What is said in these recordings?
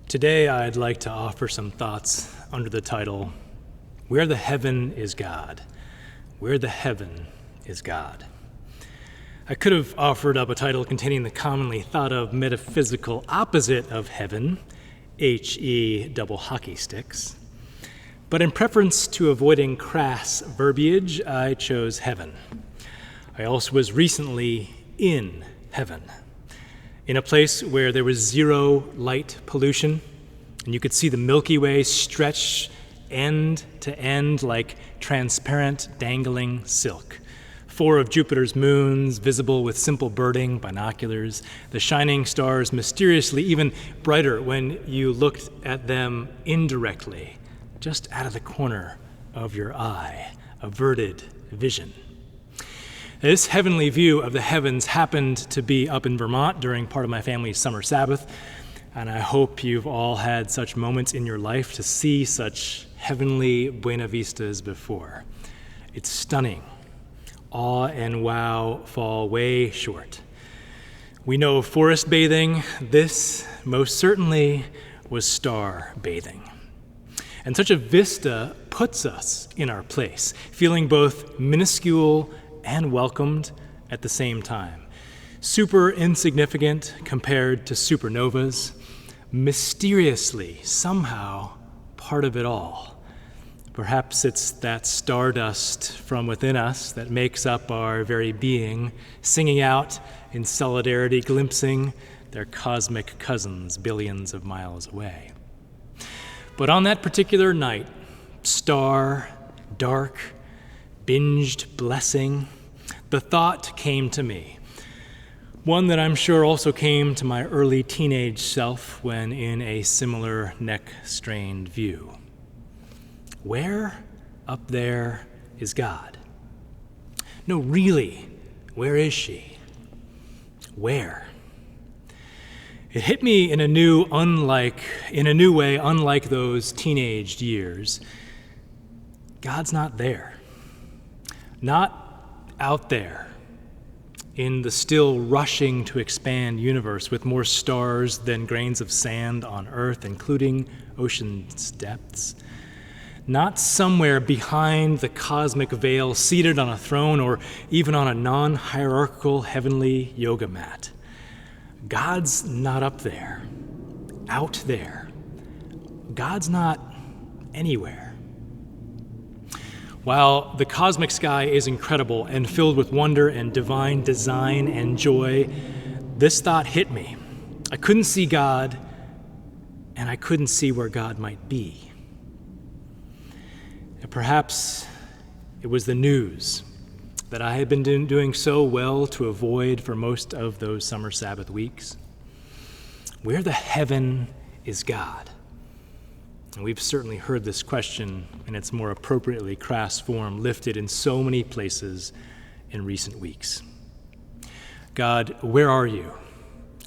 Today, I'd like to offer some thoughts under the title, Where the Heaven is God. Where the Heaven is God. I could have offered up a title containing the commonly thought of metaphysical opposite of heaven, H-E double hockey sticks. But in preference to avoiding crass verbiage, I chose heaven. I also was recently in heaven, in a place where there was zero light pollution, and you could see the Milky Way stretch end to end like transparent dangling silk. 4 of Jupiter's moons visible with simple birding binoculars, the shining stars mysteriously even brighter when you looked at them indirectly, just out of the corner of your eye, averted vision. This heavenly view of the heavens happened to be up in Vermont during part of my family's summer Sabbath, and I hope you've all had such moments in your life to see such heavenly Buena Vistas before. It's stunning. Awe and wow fall way short. We know forest bathing. This most certainly was star bathing. And such a vista puts us in our place, feeling both minuscule and welcomed at the same time. Super insignificant compared to supernovas, mysteriously, somehow, part of it all. Perhaps it's that stardust from within us that makes up our very being, singing out in solidarity, glimpsing their cosmic cousins billions of miles away. But on that particular night, star, dark, binged blessing, the thought came to me, one that I'm sure also came to my early teenage self when in a similar neck-strained view. Where up there is God? No, really, where is she? Where? It hit me in a new way, unlike those teenaged years. God's not there. Not out there in the still rushing to expand universe with more stars than grains of sand on Earth, including ocean's depths. Not somewhere behind the cosmic veil, seated on a throne or even on a non-hierarchical heavenly yoga mat. God's not up there, out there. God's not anywhere. While the cosmic sky is incredible and filled with wonder and divine design and joy, this thought hit me. I couldn't see God, and I couldn't see where God might be. And perhaps it was the news that I had been doing so well to avoid for most of those summer Sabbath weeks. Where the heaven is God? And we've certainly heard this question in its more appropriately crass form lifted in so many places in recent weeks. God, where are you?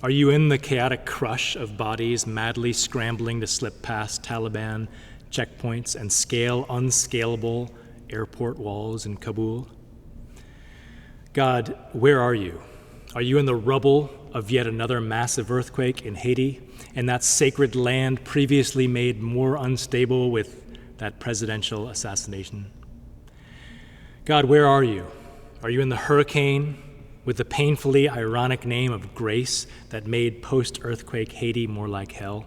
Are you in the chaotic crush of bodies madly scrambling to slip past Taliban checkpoints and scale unscalable airport walls in Kabul? God, where are you? Are you in the rubble of yet another massive earthquake in Haiti, and that sacred land previously made more unstable with that presidential assassination? God, where are you? Are you in the hurricane with the painfully ironic name of Grace that made post-earthquake Haiti more like hell?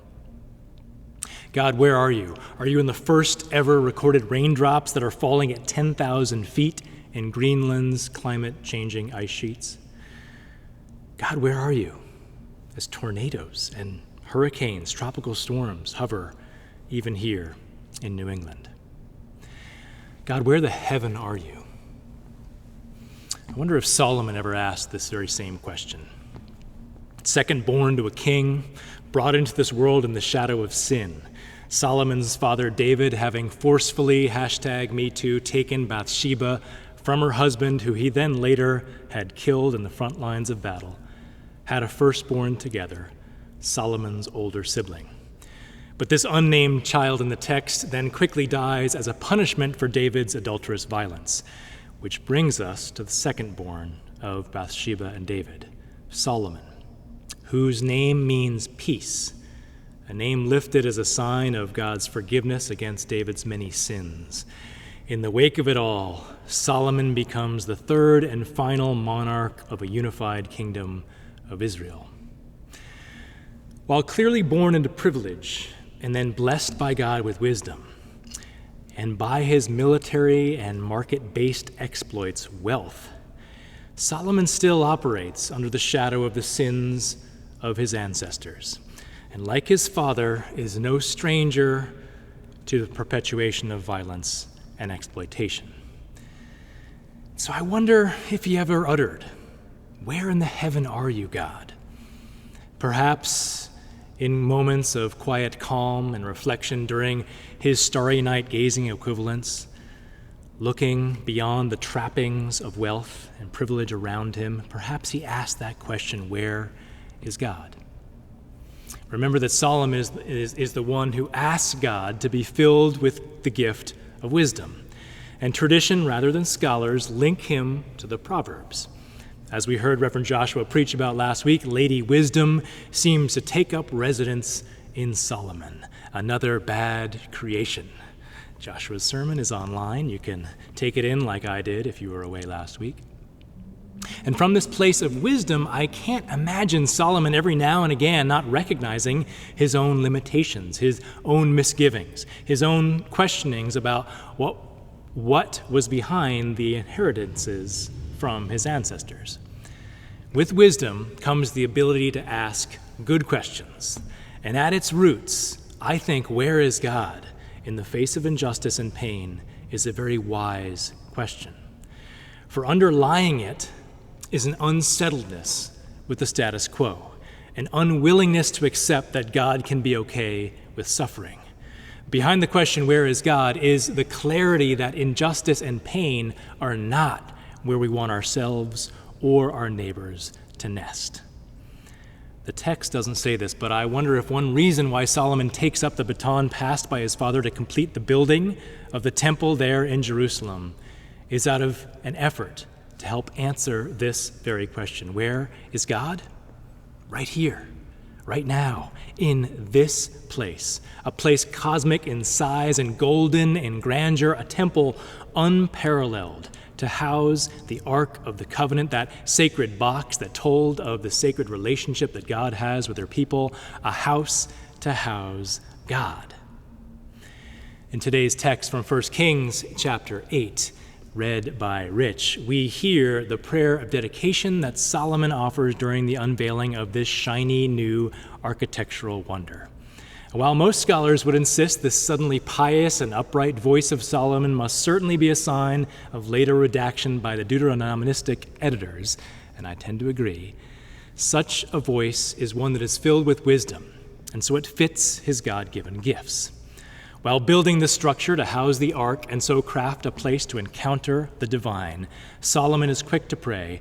God, where are you? Are you in the first ever recorded raindrops that are falling at 10,000 feet in Greenland's climate-changing ice sheets? God, where are you? As tornadoes and hurricanes, tropical storms hover even here in New England. God, where the heaven are you? I wonder if Solomon ever asked this very same question. Second born to a king, brought into this world in the shadow of sin. Solomon's father David having forcefully, #MeToo, taken Bathsheba from her husband, who he then later had killed in the front lines of battle, had a firstborn together, Solomon's older sibling. But this unnamed child in the text then quickly dies as a punishment for David's adulterous violence, which brings us to the second-born of Bathsheba and David, Solomon, whose name means peace, a name lifted as a sign of God's forgiveness against David's many sins. In the wake of it all, Solomon becomes the third and final monarch of a unified kingdom of Israel. While clearly born into privilege and then blessed by God with wisdom, and by his military and market-based exploits, wealth, Solomon still operates under the shadow of the sins of his ancestors, and like his father, is no stranger to the perpetuation of violence and exploitation. So I wonder if he ever uttered, "Where in the heaven are you, God?" Perhaps in moments of quiet calm and reflection during his starry night gazing equivalents, looking beyond the trappings of wealth and privilege around him, perhaps he asked that question, "Where is God?" Remember that Solomon is the one who asks God to be filled with the gift of wisdom. And tradition, rather than scholars, link him to the Proverbs. As we heard Reverend Joshua preach about last week, Lady Wisdom seems to take up residence in Solomon, another bad creation. Joshua's sermon is online. You can take it in like I did if you were away last week. And from this place of wisdom, I can't imagine Solomon every now and again not recognizing his own limitations, his own misgivings, his own questionings about what was behind the inheritances from his ancestors. With wisdom comes the ability to ask good questions. And at its roots, I think, where is God in the face of injustice and pain is a very wise question. For underlying it is an unsettledness with the status quo, an unwillingness to accept that God can be okay with suffering. Behind the question, where is God, is the clarity that injustice and pain are not where we want ourselves or our neighbors to nest. The text doesn't say this, but I wonder if one reason why Solomon takes up the baton passed by his father to complete the building of the temple there in Jerusalem is out of an effort to help answer this very question. Where is God? Right here, right now, in this place, a place cosmic in size and golden in grandeur, a temple unparalleled to house the Ark of the Covenant, that sacred box that told of the sacred relationship that God has with their people, a house to house God. In today's text from 1 Kings chapter 8, read by Rich, we hear the prayer of dedication that Solomon offers during the unveiling of this shiny new architectural wonder. While most scholars would insist this suddenly pious and upright voice of Solomon must certainly be a sign of later redaction by the Deuteronomistic editors, and I tend to agree, such a voice is one that is filled with wisdom, and so it fits his God-given gifts. While building the structure to house the ark and so craft a place to encounter the divine, Solomon is quick to pray,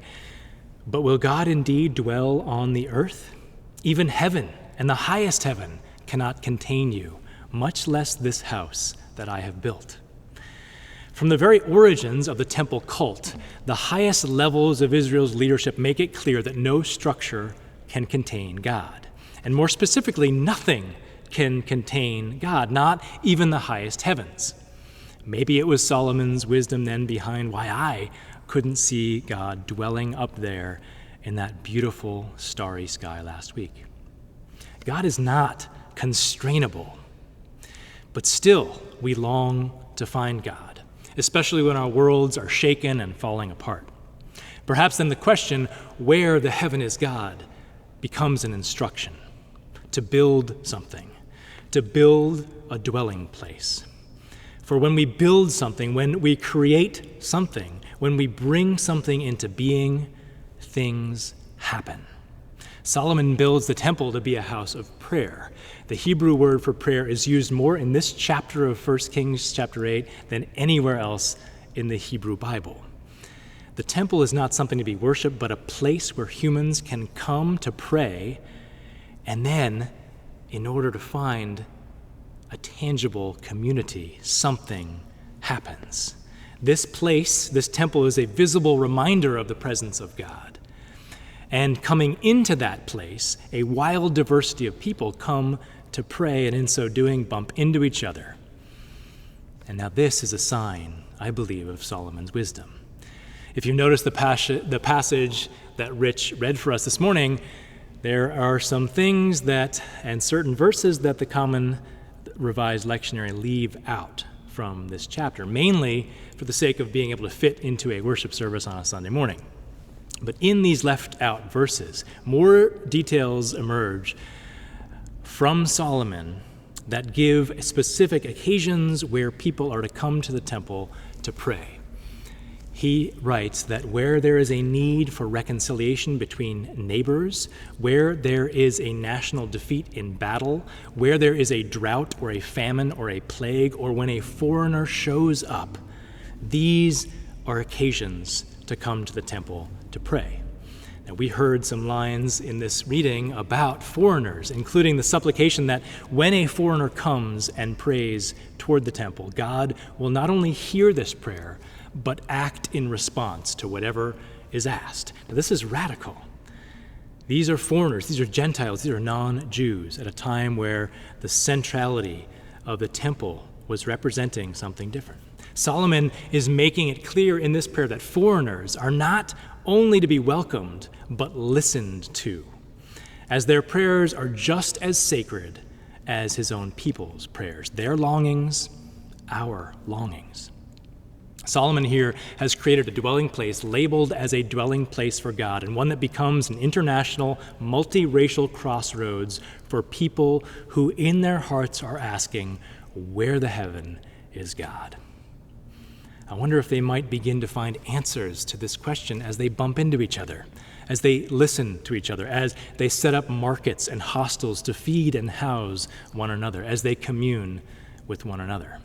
"But will God indeed dwell on the earth? Even heaven and the highest heaven cannot contain you, much less this house that I have built." From the very origins of the temple cult, the highest levels of Israel's leadership make it clear that no structure can contain God. And more specifically, nothing can contain God, not even the highest heavens. Maybe it was Solomon's wisdom then behind why I couldn't see God dwelling up there in that beautiful starry sky last week. God is not constrainable, but still we long to find God, especially when our worlds are shaken and falling apart. Perhaps then the question, where the heaven is God, becomes an instruction to build something, to build a dwelling place. For when we build something, when we create something, when we bring something into being, things happen. Solomon builds the temple to be a house of prayer. The Hebrew word for prayer is used more in this chapter of 1 Kings chapter 8 than anywhere else in the Hebrew Bible. The temple is not something to be worshiped, but a place where humans can come to pray, and then, in order to find a tangible community, something happens. This place, this temple, is a visible reminder of the presence of God. And coming into that place, a wild diversity of people come to pray, and in so doing bump into each other. And now this is a sign, I believe, of Solomon's wisdom. If you notice the passage that Rich read for us this morning, there are some things and certain verses that the Common Revised Lectionary leave out from this chapter, mainly for the sake of being able to fit into a worship service on a Sunday morning. But in these left out verses, more details emerge from Solomon that give specific occasions where people are to come to the temple to pray. He writes that where there is a need for reconciliation between neighbors, where there is a national defeat in battle, where there is a drought or a famine or a plague, or when a foreigner shows up, these are occasions to come to the temple to pray. Now, we heard some lines in this reading about foreigners, including the supplication that when a foreigner comes and prays toward the temple, God will not only hear this prayer, but act in response to whatever is asked. Now, this is radical. These are foreigners, these are Gentiles, these are non-Jews at a time where the centrality of the temple was representing something different. Solomon is making it clear in this prayer that foreigners are not only to be welcomed, but listened to, as their prayers are just as sacred as his own people's prayers, their longings, our longings. Solomon here has created a dwelling place labeled as a dwelling place for God, and one that becomes an international, multiracial crossroads for people who in their hearts are asking, where the heaven is God? I wonder if they might begin to find answers to this question as they bump into each other, as they listen to each other, as they set up markets and hostels to feed and house one another, as they commune with one another.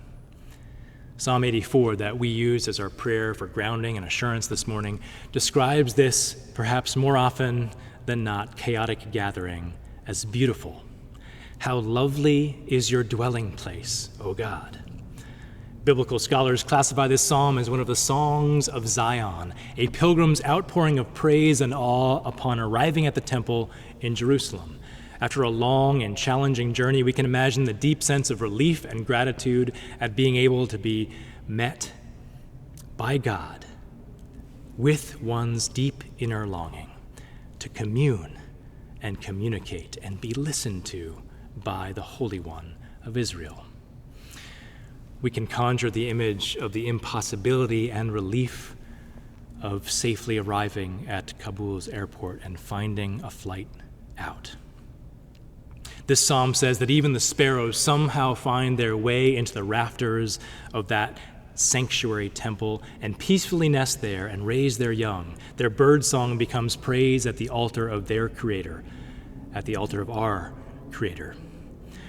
Psalm 84, that we use as our prayer for grounding and assurance this morning, describes this, perhaps more often than not, chaotic gathering as beautiful. How lovely is your dwelling place, O God. Biblical scholars classify this psalm as one of the songs of Zion, a pilgrim's outpouring of praise and awe upon arriving at the temple in Jerusalem. After a long and challenging journey, we can imagine the deep sense of relief and gratitude at being able to be met by God with one's deep inner longing to commune and communicate and be listened to by the Holy One of Israel. We can conjure the image of the impossibility and relief of safely arriving at Kabul's airport and finding a flight out. This psalm says that even the sparrows somehow find their way into the rafters of that sanctuary temple and peacefully nest there and raise their young. Their bird song becomes praise at the altar of their Creator, at the altar of our Creator.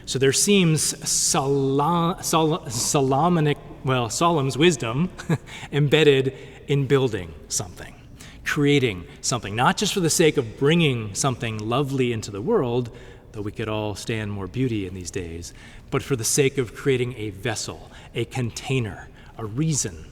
So there seems Solomon's wisdom embedded in building something, creating something, not just for the sake of bringing something lovely into the world, though we could all stand more beauty in these days, but for the sake of creating a vessel, a container, a reason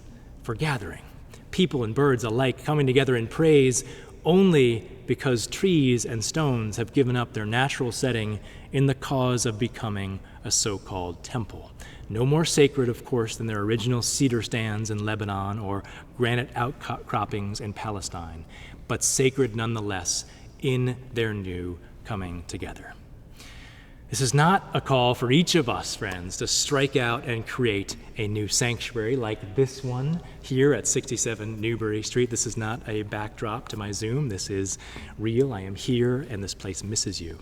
for gathering. People and birds alike coming together in praise only because trees and stones have given up their natural setting in the cause of becoming a so-called temple. No more sacred, of course, than their original cedar stands in Lebanon or granite outcroppings in Palestine, but sacred nonetheless in their new coming together. This is not a call for each of us, friends, to strike out and create a new sanctuary like this one here at 67 Newbury Street. This is not a backdrop to my Zoom. This is real. I am here, and this place misses you.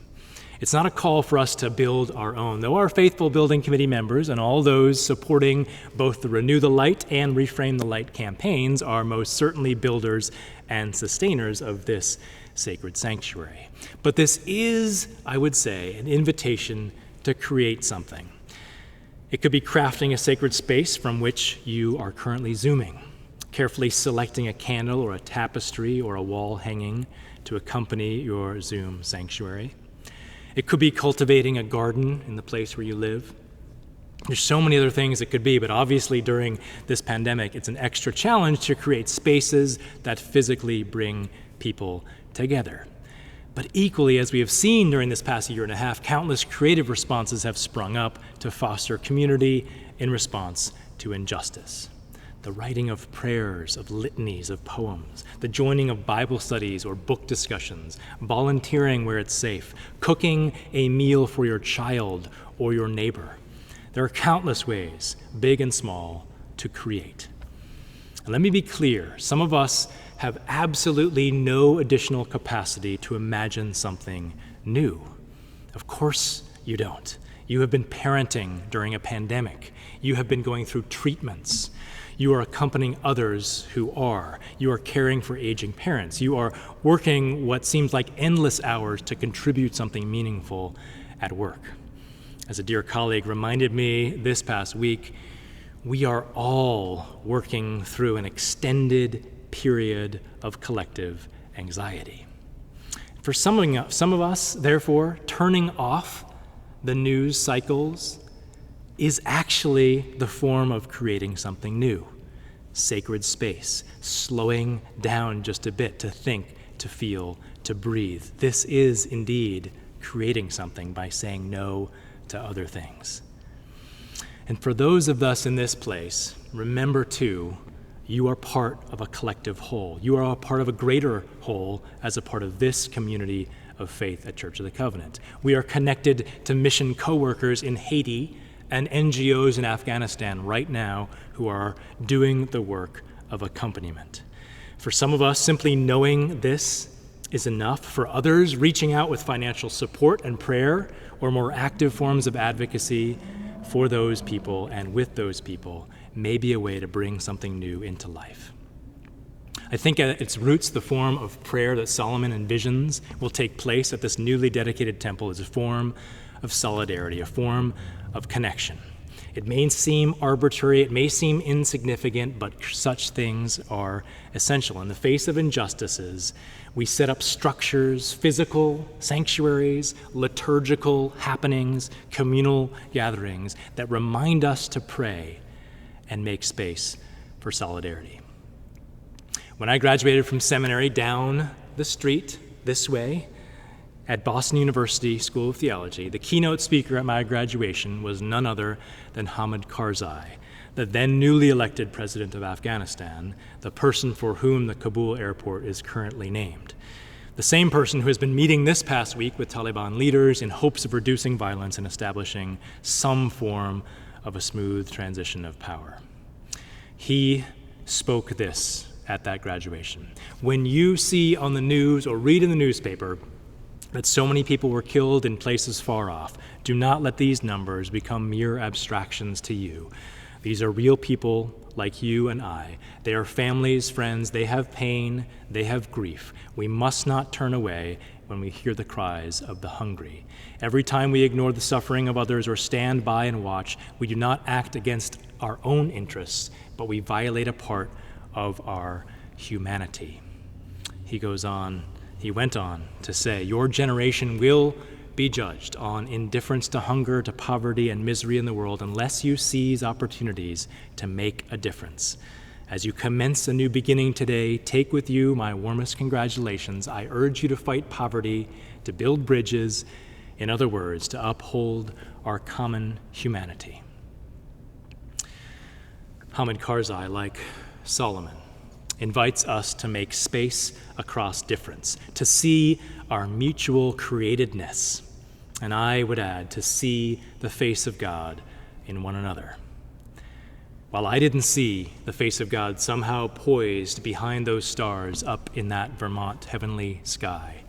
It's not a call for us to build our own, though our faithful building committee members and all those supporting both the Renew the Light and Reframe the Light campaigns are most certainly builders and sustainers of this sacred sanctuary. But this is, I would say, an invitation to create something. It could be crafting a sacred space from which you are currently Zooming, carefully selecting a candle or a tapestry or a wall hanging to accompany your Zoom sanctuary. It could be cultivating a garden in the place where you live. There's so many other things it could be, but obviously during this pandemic, it's an extra challenge to create spaces that physically bring people together. But equally, as we have seen during this past year and a half, countless creative responses have sprung up to foster community in response to injustice. The writing of prayers, of litanies, of poems, the joining of Bible studies or book discussions, volunteering where it's safe, cooking a meal for your child or your neighbor. There are countless ways, big and small, to create. And let me be clear, some of us have absolutely no additional capacity to imagine something new. Of course you don't. You have been parenting during a pandemic. You have been going through treatments. You are accompanying others who are. You are caring for aging parents. You are working what seems like endless hours to contribute something meaningful at work. As a dear colleague reminded me this past week, we are all working through an extended period of collective anxiety. For some of us, therefore, turning off the news cycles is actually the form of creating something new. Sacred space, slowing down just a bit to think, to feel, to breathe. This is indeed creating something by saying no to other things. And for those of us in this place, remember too, you are part of a collective whole. You are a part of a greater whole as a part of this community of faith at Church of the Covenant. We are connected to mission co-workers in Haiti and NGOs in Afghanistan right now who are doing the work of accompaniment. For some of us, simply knowing this is enough. For others, reaching out with financial support and prayer or more active forms of advocacy for those people and with those people may be a way to bring something new into life. I think at its roots, the form of prayer that Solomon envisions will take place at this newly dedicated temple is a form of solidarity, a form of connection. It may seem arbitrary, it may seem insignificant, but such things are essential. In the face of injustices, we set up structures, physical sanctuaries, liturgical happenings, communal gatherings that remind us to pray and make space for solidarity. When I graduated from seminary down the street this way at Boston University School of Theology, the keynote speaker at my graduation was none other than Hamid Karzai, the then newly elected president of Afghanistan, the person for whom the Kabul airport is currently named. The same person who has been meeting this past week with Taliban leaders in hopes of reducing violence and establishing some form of a smooth transition of power. He spoke this at that graduation. When you see on the news or read in the newspaper that so many people were killed in places far off, do not let these numbers become mere abstractions to you. These are real people like you and I. They are families, friends, they have pain, they have grief. We must not turn away when we hear the cries of the hungry. Every time we ignore the suffering of others or stand by and watch, we do not act against our own interests, but we violate a part of our humanity. He went on to say, your generation will be judged on indifference to hunger, to poverty and misery in the world unless you seize opportunities to make a difference. As you commence a new beginning today, take with you my warmest congratulations. I urge you to fight poverty, to build bridges, in other words, to uphold our common humanity. Hamid Karzai, like Solomon, invites us to make space across difference, to see our mutual createdness, and I would add, to see the face of God in one another. While I didn't see the face of God somehow poised behind those stars up in that Vermont heavenly sky,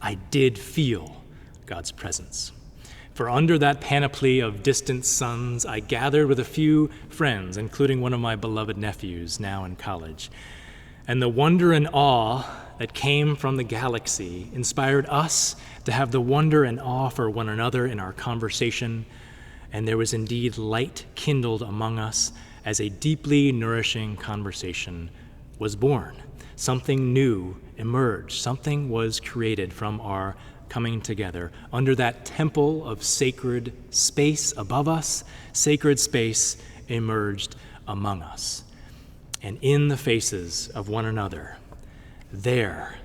I did feel God's presence. For under that panoply of distant suns, I gathered with a few friends, including one of my beloved nephews, now in college. And the wonder and awe that came from the galaxy inspired us to have the wonder and awe for one another in our conversation, and there was indeed light kindled among us as a deeply nourishing conversation was born. Something new emerged. Something was created from our coming together under that temple of sacred space above us. Sacred space emerged among us. And in the faces of one another, there,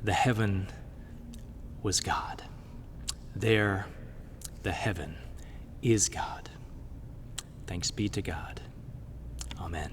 the heaven was God. There, the heaven is God. Thanks be to God. Amen.